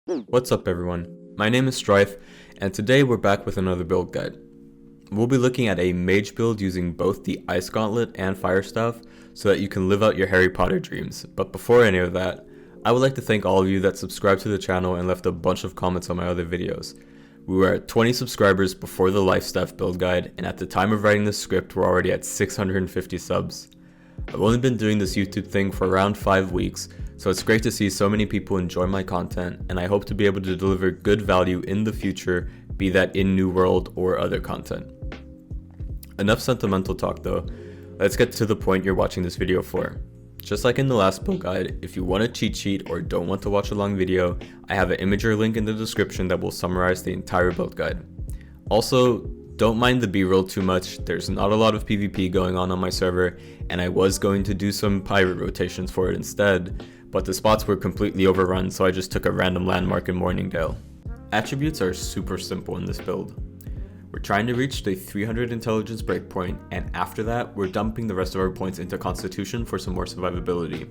What's up everyone, my name is Strife, and today we're back with another build guide. We'll be looking at a mage build using both the Ice Gauntlet and Fire Staff so that you can live out your Harry Potter dreams. But before any of that, I would like to thank all of you that subscribed to the channel and left a bunch of comments on my other videos. We were at 20 subscribers before the Life Staff build guide, and at the time of writing this script we're already at 650 subs. I've only been doing this YouTube thing for around 5 weeks, so it's great to see so many people enjoy my content, and I hope to be able to deliver good value in the future, be that in New World or other content. Enough sentimental talk though, let's get to the point you're watching this video for. Just like in the last build guide, if you want a cheat sheet or don't want to watch a long video, I have an Imager link in the description that will summarize the entire build guide. Also, don't mind the B-roll too much, there's not a lot of PvP going on my server, and I was going to do some pirate rotations for it instead, but the spots were completely overrun, so I just took a random landmark in Morningdale. Attributes are super simple in this build. We're trying to reach the 300 intelligence breakpoint, and after that, we're dumping the rest of our points into Constitution for some more survivability.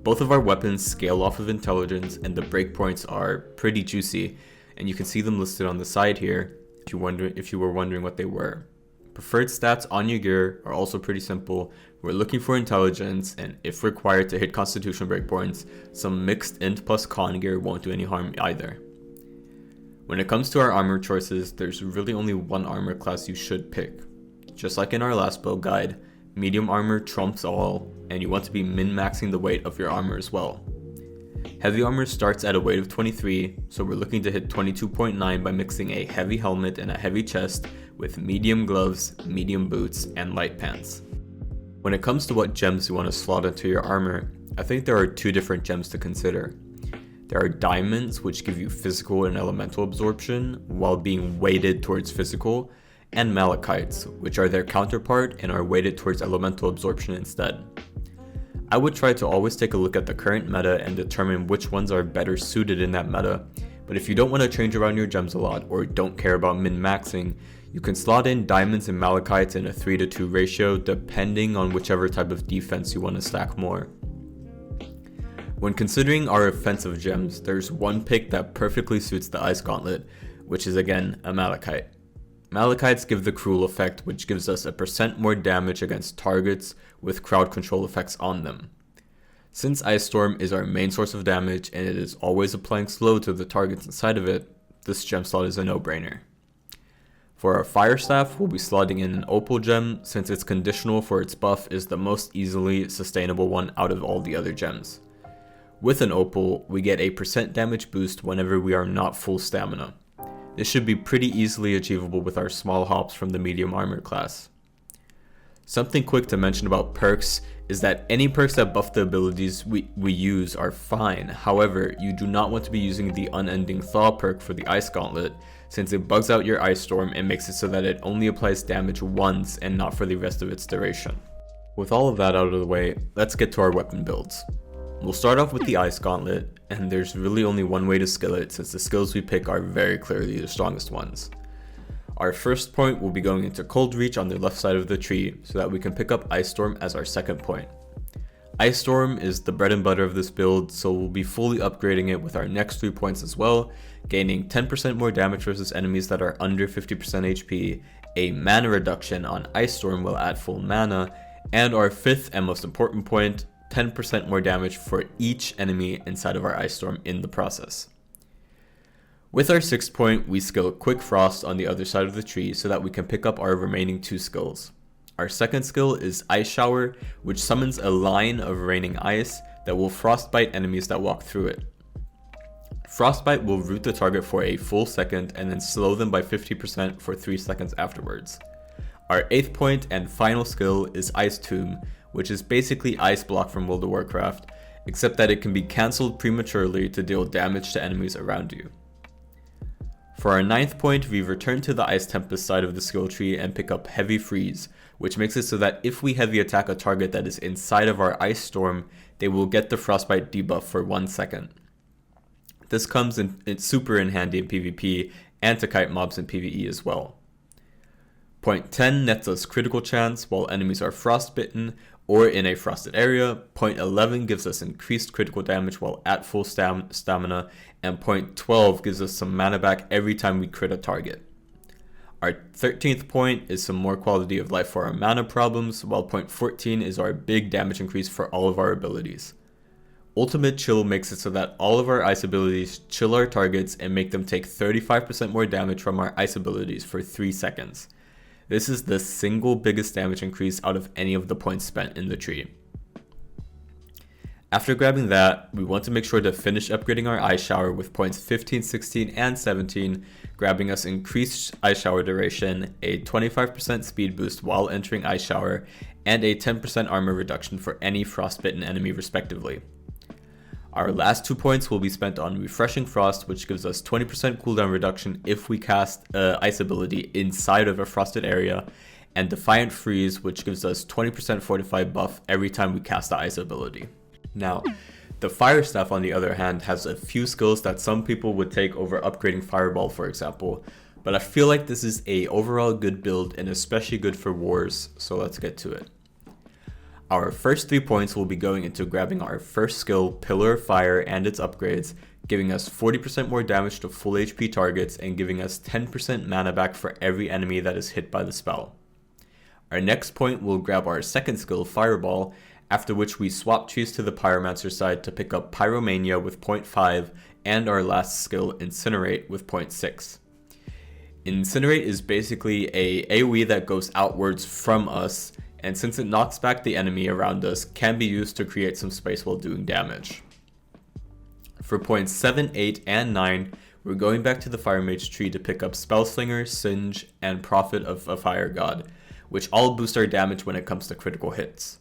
Both of our weapons scale off of intelligence, and the breakpoints are pretty juicy, and you can see them listed on the side here if you were wondering what they were. Preferred stats on your gear are also pretty simple. We're looking for intelligence, and if required to hit Constitution breakpoints, some mixed int plus con gear won't do any harm either. When it comes to our armor choices, there's really only one armor class you should pick. Just like in our last build guide, medium armor trumps all, and you want to be min-maxing the weight of your armor as well. Heavy armor starts at a weight of 23, so we're looking to hit 22.9 by mixing a heavy helmet and a heavy chest with medium gloves, medium boots, and light pants. When it comes to what gems you want to slot into your armor, I think there are two different gems to consider. There are diamonds, which give you physical and elemental absorption while being weighted towards physical, and malachites, which are their counterpart and are weighted towards elemental absorption instead. I would try to always take a look at the current meta and determine which ones are better suited in that meta, but if you don't want to change around your gems a lot or don't care about min-maxing, you can slot in diamonds and malachites in a 3:2 ratio depending on whichever type of defense you want to stack more. When considering our offensive gems, there's one pick that perfectly suits the Ice Gauntlet, which is again a malachite. Malachites give the cruel effect, which gives us a % more damage against targets with crowd control effects on them. Since Ice Storm is our main source of damage and it is always applying slow to the targets inside of it, this gem slot is a no-brainer. For our Fire Staff, we'll be slotting in an Opal gem since its conditional for its buff is the most easily sustainable one out of all the other gems. With an Opal, we get a % damage boost whenever we are not full stamina. This should be pretty easily achievable with our small hops from the medium armor class. Something quick to mention about perks is that any perks that buff the abilities we use are fine, however, you do not want to be using the Unending Thaw perk for the Ice Gauntlet, since it bugs out your Ice Storm and makes it so that it only applies damage once and not for the rest of its duration. With all of that out of the way, let's get to our weapon builds. We'll start off with the Ice Gauntlet, and there's really only one way to skill it since the skills we pick are very clearly the strongest ones. Our first point will be going into Cold Reach on the left side of the tree so that we can pick up Ice Storm as our second point. Ice Storm is the bread and butter of this build, so we'll be fully upgrading it with our next 3 points as well, gaining 10% more damage versus enemies that are under 50% HP, a mana reduction on Ice Storm while at full mana, and our fifth and most important point, 10% more damage for each enemy inside of our Ice Storm in the process. With our sixth point, we skill Quick Frost on the other side of the tree so that we can pick up our remaining 2 skills. Our second skill is Ice Shower, which summons a line of raining ice that will frostbite enemies that walk through it. Frostbite will root the target for a full second and then slow them by 50% for 3 seconds afterwards. Our eighth point and final skill is Ice Tomb, which is basically Ice Block from World of Warcraft, except that it can be cancelled prematurely to deal damage to enemies around you. For our ninth point, we return to the Ice Tempest side of the skill tree and pick up Heavy Freeze, which makes it so that if we heavy attack a target that is inside of our Ice Storm, they will get the Frostbite debuff for 1 second. This comes in super in handy in PvP and to kite mobs in PvE as well. Point 10 nets us critical chance while enemies are frostbitten, or in a frosted area. Point 11 gives us increased critical damage while at full stamina, and point 12 gives us some mana back every time we crit a target. Our 13th point is some more quality of life for our mana problems, while point 14 is our big damage increase for all of our abilities. Ultimate Chill makes it so that all of our ice abilities chill our targets and make them take 35% more damage from our ice abilities for 3 seconds. This is the single biggest damage increase out of any of the points spent in the tree. After grabbing that, we want to make sure to finish upgrading our Ice Shower with points 15, 16, and 17, grabbing us increased Ice Shower duration, a 25% speed boost while entering Ice Shower, and a 10% armor reduction for any frostbitten enemy respectively. Our last 2 points will be spent on Refreshing Frost, which gives us 20% cooldown reduction if we cast Ice ability inside of a frosted area, and Defiant Freeze, which gives us 20% Fortify buff every time we cast the Ice ability. Now, the Fire Staff on the other hand has a few skills that some people would take over upgrading Fireball, for example, but I feel like this is a overall good build and especially good for wars, so let's get to it. Our first 3 points will be going into grabbing our first skill, Pillar of Fire, and its upgrades, giving us 40% more damage to full HP targets and giving us 10% mana back for every enemy that is hit by the spell. Our next point will grab our second skill, Fireball, after which we swap trees to the Pyromancer side to pick up Pyromania with 0.5 and our last skill, Incinerate, with 0.6. Incinerate is basically a AoE that goes outwards from us, and since it knocks back the enemy around us, can be used to create some space while doing damage. For points 7, 8, and 9, we're going back to the Fire Mage tree to pick up Spellslinger, Singe, and Prophet of a Fire God, which all boost our damage when it comes to critical hits.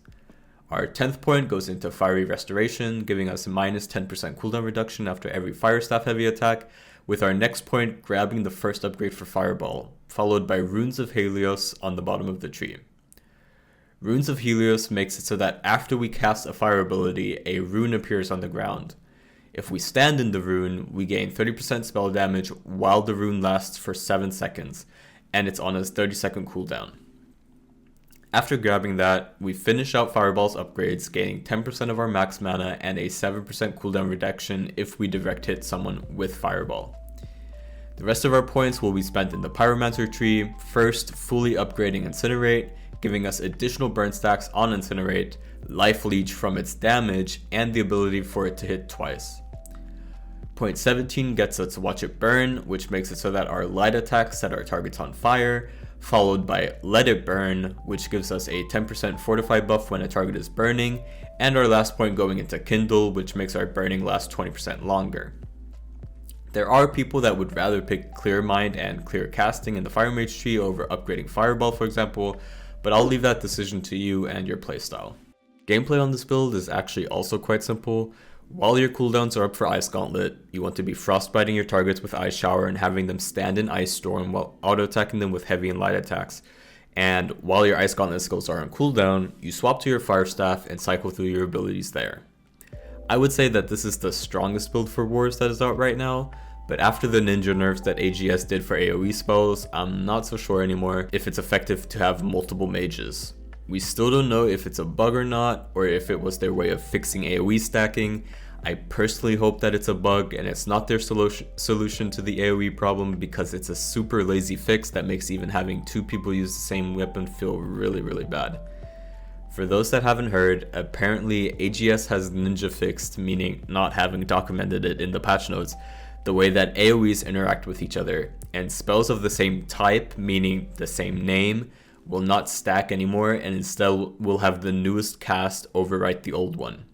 Our 10th point goes into Fiery Restoration, giving us minus 10% cooldown reduction after every Fire Staff heavy attack, with our next point grabbing the first upgrade for Fireball, followed by Runes of Helios on the bottom of the tree. Runes of Helios makes it so that after we cast a fire ability, a rune appears on the ground. If we stand in the rune, we gain 30% spell damage while the rune lasts for 7 seconds, and it's on a 30-second cooldown. After grabbing that, we finish out Fireball's upgrades, gaining 10% of our max mana and a 7% cooldown reduction if we direct hit someone with Fireball. The rest of our points will be spent in the Pyromancer tree, first fully upgrading Incinerate, giving us additional burn stacks on Incinerate, Life Leech from its damage, and the ability for it to hit twice. Point 17 gets us Watch It Burn, which makes it so that our light attacks set our targets on fire, followed by Let It Burn, which gives us a 10% Fortify buff when a target is burning, and our last point going into Kindle, which makes our burning last 20% longer. There are people that would rather pick Clear Mind and Clear Casting in the Fire Mage tree over upgrading Fireball, for example, but I'll leave that decision to you and your playstyle. Gameplay on this build is actually also quite simple. While your cooldowns are up for Ice Gauntlet, you want to be frostbiting your targets with Ice Shower and having them stand in Ice Storm while auto-attacking them with heavy and light attacks. And while your Ice Gauntlet skills are on cooldown, you swap to your Fire Staff and cycle through your abilities there. I would say that this is the strongest build for Wars that is out right now, but after the ninja nerfs that AGS did for AoE spells, I'm not so sure anymore if it's effective to have multiple mages. We still don't know if it's a bug or not, or if it was their way of fixing AoE stacking. I personally hope that it's a bug and it's not their solution to the AoE problem, because it's a super lazy fix that makes even having 2 people use the same weapon feel really bad. For those that haven't heard, apparently AGS has ninja fixed, meaning not having documented it in the patch notes, the way that AoEs interact with each other, and spells of the same type, meaning the same name, will not stack anymore and instead will have the newest cast overwrite the old one.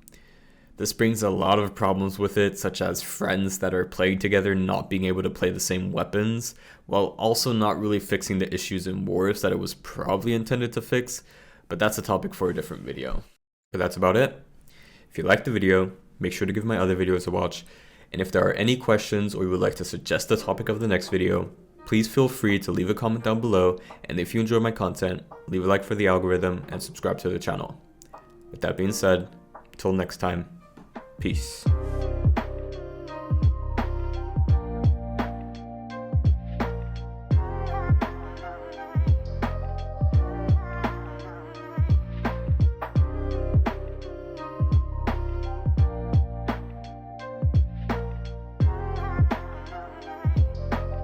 This brings a lot of problems with it, such as friends that are playing together not being able to play the same weapons, while also not really fixing the issues in Wars that it was probably intended to fix, but that's a topic for a different video. But that's about it. If you liked the video, make sure to give my other videos a watch, and if there are any questions or you would like to suggest the topic of the next video, please feel free to leave a comment down below, and if you enjoy my content, leave a like for the algorithm and subscribe to the channel. With that being said, until next time, peace.